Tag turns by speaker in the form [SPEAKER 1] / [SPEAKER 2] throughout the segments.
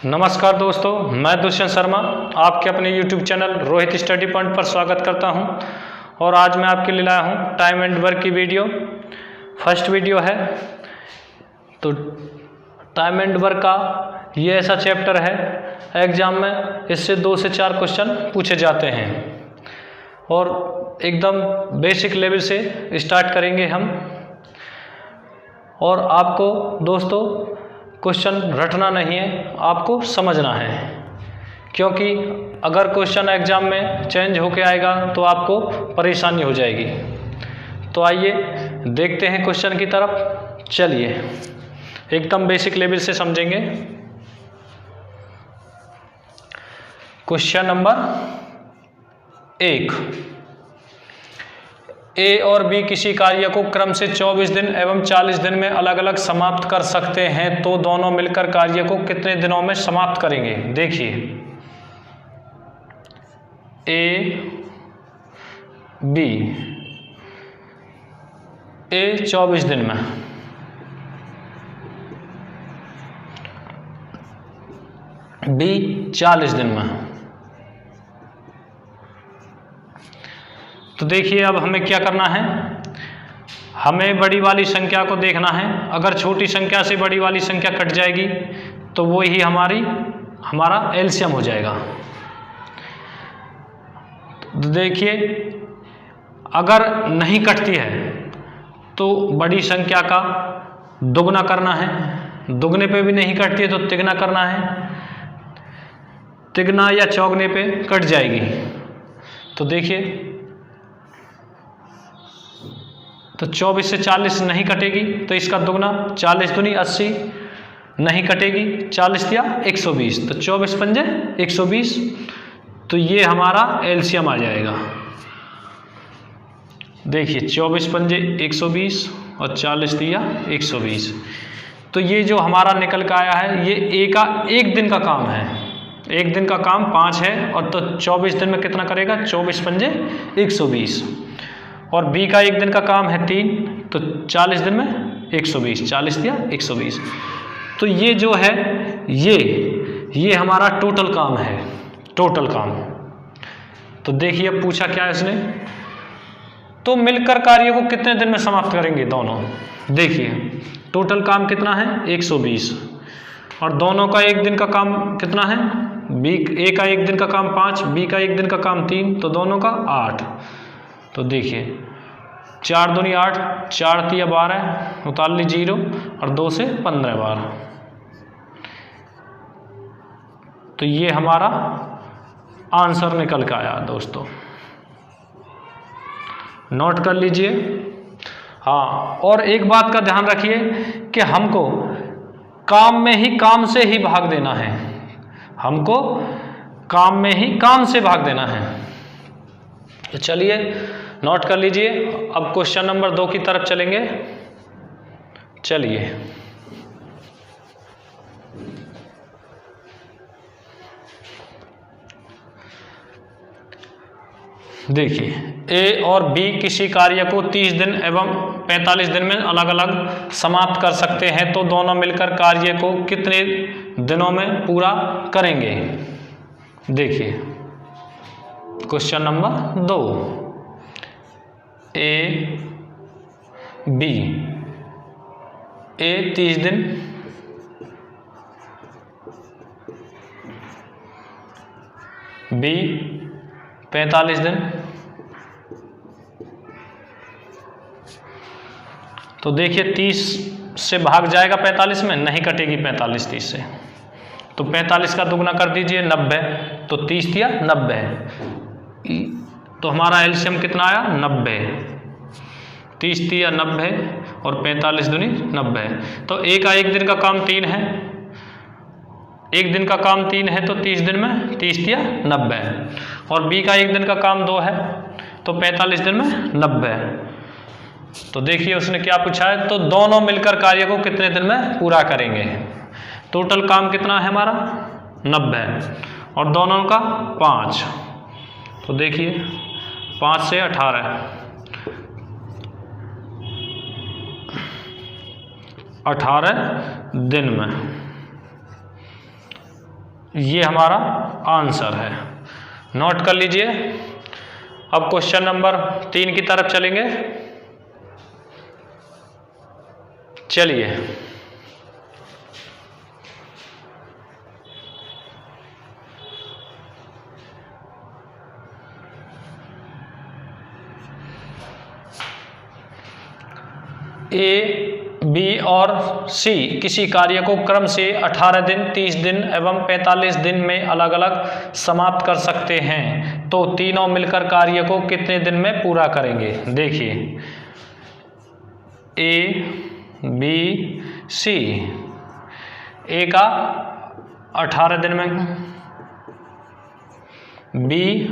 [SPEAKER 1] नमस्कार दोस्तों, मैं दुष्यंत शर्मा आपके अपने YouTube channel Rohit study point पर स्वागत करता हूं। और आज मैं आपके लिए लाया हूं टाइम एंड वर्क की वीडियो। फर्स्ट वीडियो है। तो टाइम एंड वर्क का ये ऐसा चैप्टर है, एग्जाम में इससे 2 से 4 क्वेश्चन पूछे जाते हैं और एकदम बेसिक लेवल से स्टार्ट करेंगे हम। और आपको दोस्तों क्वेश्चन रटना नहीं है, आपको समझना है, क्योंकि अगर क्वेश्चन एग्जाम में चेंज होके आएगा तो आपको परेशानी हो जाएगी। तो आइए देखते हैं क्वेश्चन की तरफ। चलिए एकदम बेसिक लेवल से समझेंगे। क्वेश्चन नंबर 1, ए और बी किसी कार्य को क्रम से 24 दिन एवं 40 दिन में अलग अलग समाप्त कर सकते हैं, तो दोनों मिलकर कार्य को कितने दिनों में समाप्त करेंगे। देखिए, ए बी, ए 24 दिन में, बी 40 दिन में। तो देखिए अब हमें क्या करना है, हमें बड़ी वाली संख्या को देखना है। अगर छोटी संख्या से बड़ी वाली संख्या कट जाएगी तो वो ही हमारा एलसीएम हो जाएगा। तो देखिए अगर नहीं कटती है तो बड़ी संख्या का दुगना करना है, दुगने पे भी नहीं कटती है तो तिगना करना है, तिगना या चौगने पे कट जाएगी। तो देखिए, तो 24 से 40 नहीं कटेगी तो इसका दुगना 40 दूनी 80 नहीं कटेगी, 40 या 120, तो 24 पंजे 120, तो ये हमारा एलसीएम आ जाएगा। देखिए 24 पंजे 120 और 40 दिया 120, तो ये जो हमारा निकल के आया है ये ए का 1 दिन का काम है। 1 दिन का काम 5 है और तो 24 दिन में कितना करेगा, 24 पंजे 120। और बी का 1 दिन का काम है 3, तो 40 दिन में 120, 40 दिया 120। तो ये जो है ये हमारा टोटल काम है, टोटल काम। तो देखिए पूछा क्या है इसने, तो मिलकर कार्य को कितने दिन में समाप्त करेंगे दोनों। देखिए टोटल काम कितना है 120 और दोनों का 1 दिन का काम कितना है, बी ए का 1 दिन का काम 5, बी का 1 दिन का काम 3, तो दोनों का 8। तो देखिए 4 दूनी 8, 4 तिया 12, उतार ली 0 और 2 से 15 बार। तो ये हमारा आंसर निकल के आया दोस्तों, नोट कर लीजिए। हाँ, और एक बात का ध्यान रखिए कि हमको काम में ही काम से ही भाग देना है, हमको काम में ही काम से भाग देना है। तो चलिए नोट कर लीजिए। अब क्वेश्चन नंबर 2 की तरफ चलेंगे। चलिए देखिए, ए और बी किसी कार्य को 30 दिन एवं 45 दिन में अलग अलग समाप्त कर सकते हैं, तो दोनों मिलकर कार्य को कितने दिनों में पूरा करेंगे। देखिए क्वेश्चन नंबर 2, ए बी, ए 30 दिन, बी 45 दिन। तो देखिए 30 से भाग जाएगा 45 में, नहीं कटेगी 45 30 से, तो 45 का दुगना कर दीजिए 90, तो 30 दिया 90, तो हमारा एलसीएम कितना आया 90। 30 दिया 90 और 45 दूनी 90। तो ए का 1 दिन का काम 3 है, 1 दिन का काम 3 है, तो 30 दिन में 30 दिया 90, और बी का 1 दिन का काम 2 है, तो 45 दिन में 90। तो देखिए उसने क्या पूछा है, तो दोनों मिलकर कार्य को कितने दिन में पूरा करेंगे। टोटल काम कितना है हमारा 90 और दोनों का 5, तो देखिए 5 से 18, 18 दिन में। ये हमारा आंसर है। नोट कर लीजिए। अब क्वेश्चन नंबर 3 की तरफ चलेंगे। चलिए, ए, बी और सी किसी कार्य को क्रम से 18 दिन, 30 दिन एवं 45 दिन में अलग अलग समाप्त कर सकते हैं, तो तीनों मिलकर कार्य को कितने दिन में पूरा करेंगे? देखिए, ए, बी, सी। ए का 18 दिन में, बी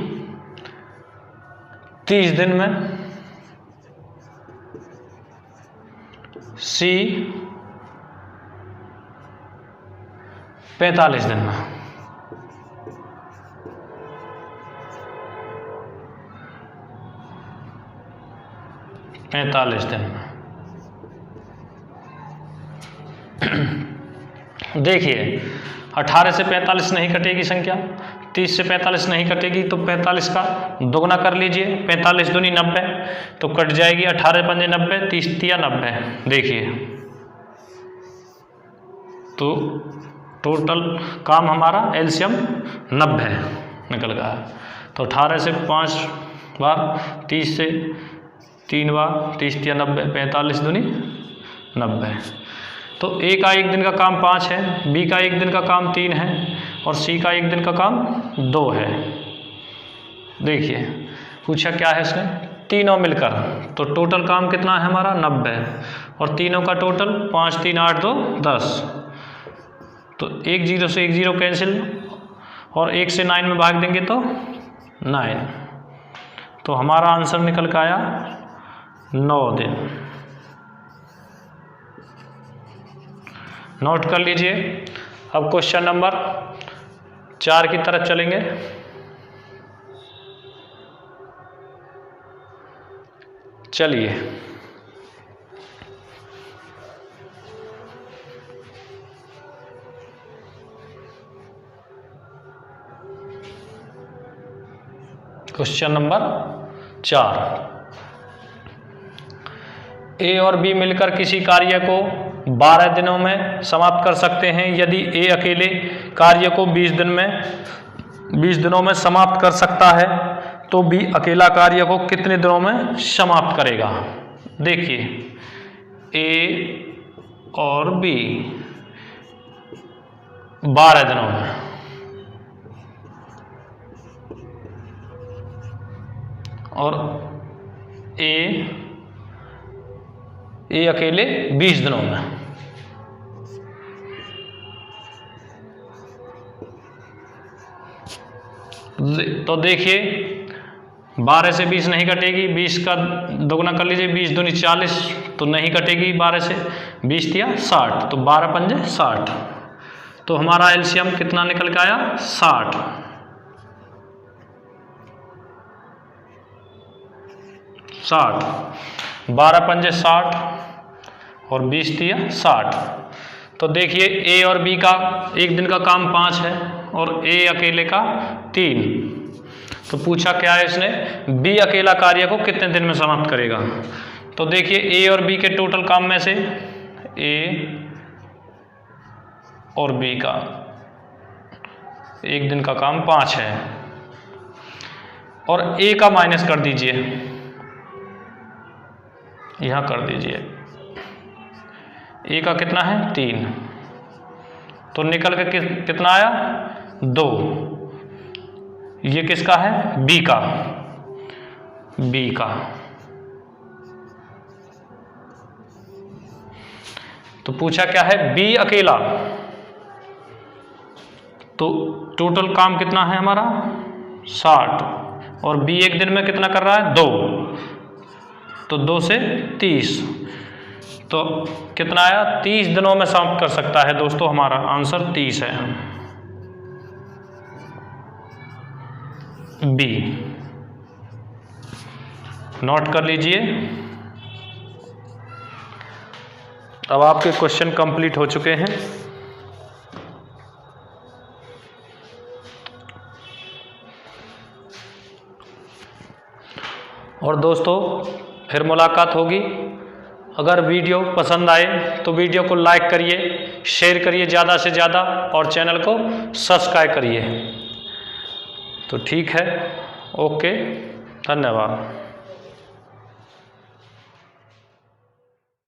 [SPEAKER 1] 30 दिन में, सी 45 दिन में। देखिए, 18 से 45 नहीं कटेगी संख्या, 30 से 45 नहीं कटेगी, तो 45 का दोगुना कर लीजिए। 45 दूनी 90, तो कट जाएगी 18 पंजे 90, 30 तिया 90। देखिए, तो टोटल काम हमारा एलसीएम 90 निकल गया। तो 18 से 5 बार, 30 से 3 बार, 30 तिया 90, 45 दूनी 90। तो ए का एक दिन का काम 5 है, बी का एक दिन का काम 3 है और सी का एक दिन का काम 2 है। देखिए, पूछा क्या है इसने? तीनों मिलकर, तो टोटल काम कितना है हमारा? 90। और तीनों का टोटल 5 3 8 2 10। तो 1 0 से 1 0 कैंसिल, और 1 से 9 में भाग देंगे तो 9। तो हमारा आंसर निकल कर आया 9 दिन। नोट कर लीजिए। अब क्वेश्चन नंबर 4 की तरफ चलेंगे। चलिए, क्वेश्चन नंबर 4। ए और बी मिलकर किसी कार्य को 12 दिनों में समाप्त कर सकते हैं। यदि ए अकेले कार्य को 20 दिनों में समाप्त कर सकता है, तो बी अकेला कार्य को कितने दिनों में समाप्त करेगा? देखिए, ए और बी 12 दिनों में, और ए अकेले 20 दिनों में। तो देखिए, 12 से 20 नहीं कटेगी, 20 का दोगुना कर लीजिए, 20 दूनी 40, तो नहीं कटेगी 12 से। 20 तिया 60, तो 12 पंजे 60। तो हमारा एलसीएम कितना निकल के आया? 60। 12 पंजे 60 और 20 तिया 60। तो देखिए, ए और बी का एक दिन का काम 5 है और ए अकेले का 3। तो पूछा क्या है इसने? बी अकेला कार्य को कितने दिन में समाप्त करेगा? तो देखिए, ए और बी के टोटल काम में से ए और बी का एक दिन का काम 5 है, और ए का माइनस कर दीजिए, यहां कर दीजिए। ए का कितना है? 3। तो निकल के कितना आया? 2। ये किसका है? बी का। तो पूछा क्या है? बी अकेला। तो टोटल काम कितना है हमारा? 60, और बी एक दिन में कितना कर रहा है? 2। तो 2 से 30, तो कितना आया? 30 दिनों में समाप्त कर सकता है। दोस्तों, हमारा आंसर 30 है, बी। नोट कर लीजिए। अब आपके क्वेश्चन कंप्लीट हो चुके हैं। और दोस्तों फिर मुलाकात होगी। अगर वीडियो पसंद आए तो वीडियो को लाइक करिए, शेयर करिए ज़्यादा से ज़्यादा और चैनल को सब्सक्राइब करिए। तो ठीक है, ओके, धन्यवाद।